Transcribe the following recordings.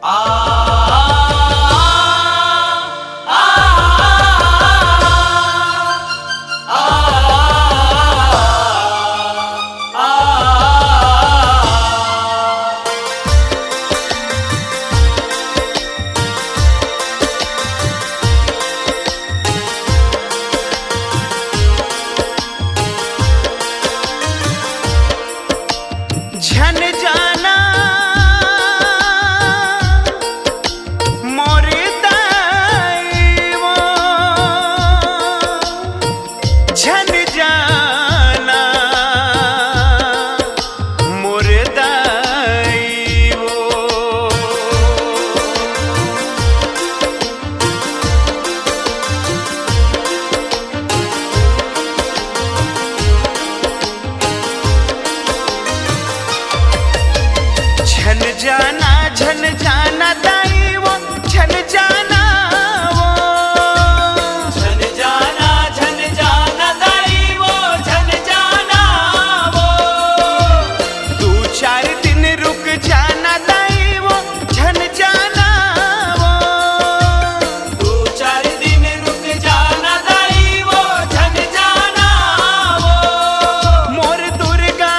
झन जाना मोर दैवो, झन जाना मोर दैवो। झन जाना दैवो, झन जाना वो, झन जाना दैवो, झन जाना वो। 2-4 दिन रुक जाना दैवो, झन जाना वो। 2-4 दिन रुक जाना दैवो, झन जाना वो। मोर दुर्गा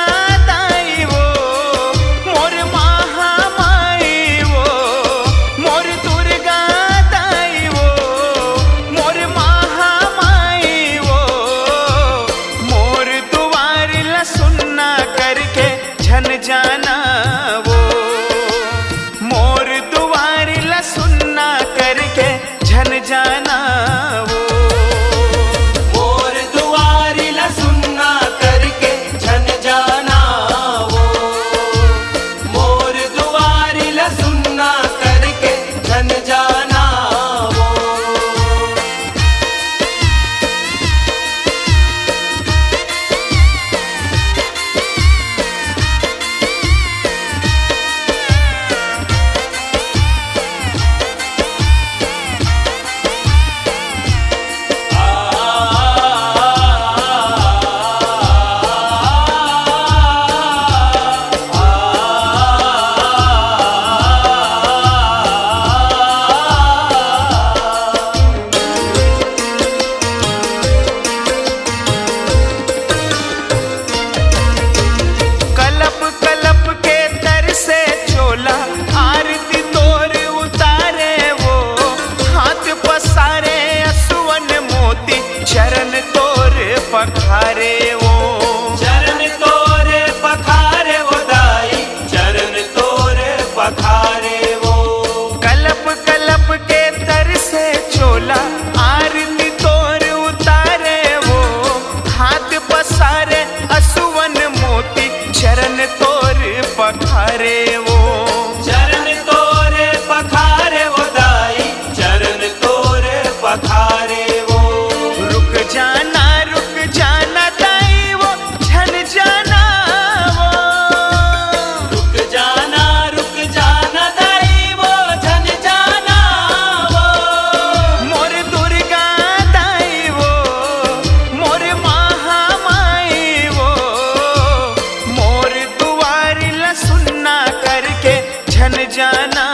दैवो, मोर झन जाना वो, मोर दुआरी ला सुनना करके झन जाना वो। मोर दुआरी ला सुनना करके झन जाना वो। मोर दुआरी ला सुनना करके झन जाना वो। चरण तोर पखारे वो, चरण तोरे पखारे वो दाई, चरण तोरे पखारे वो। कलप कलप के तर से चोला आरती तोर उतारे वो। हाथ पसारे असुवन मोती चरण तोर पखारे वो। चरण तोरे पखारे वो दाई, चरण तोरे पखारे वो। रुक जाना दैवो, झन जाना वो। रुक जाना दैवो, झन जाना वो। मोर दुर्गा दैवो, मोर महामाई वो। मोर दुआरी ला सुनना करके झन जाना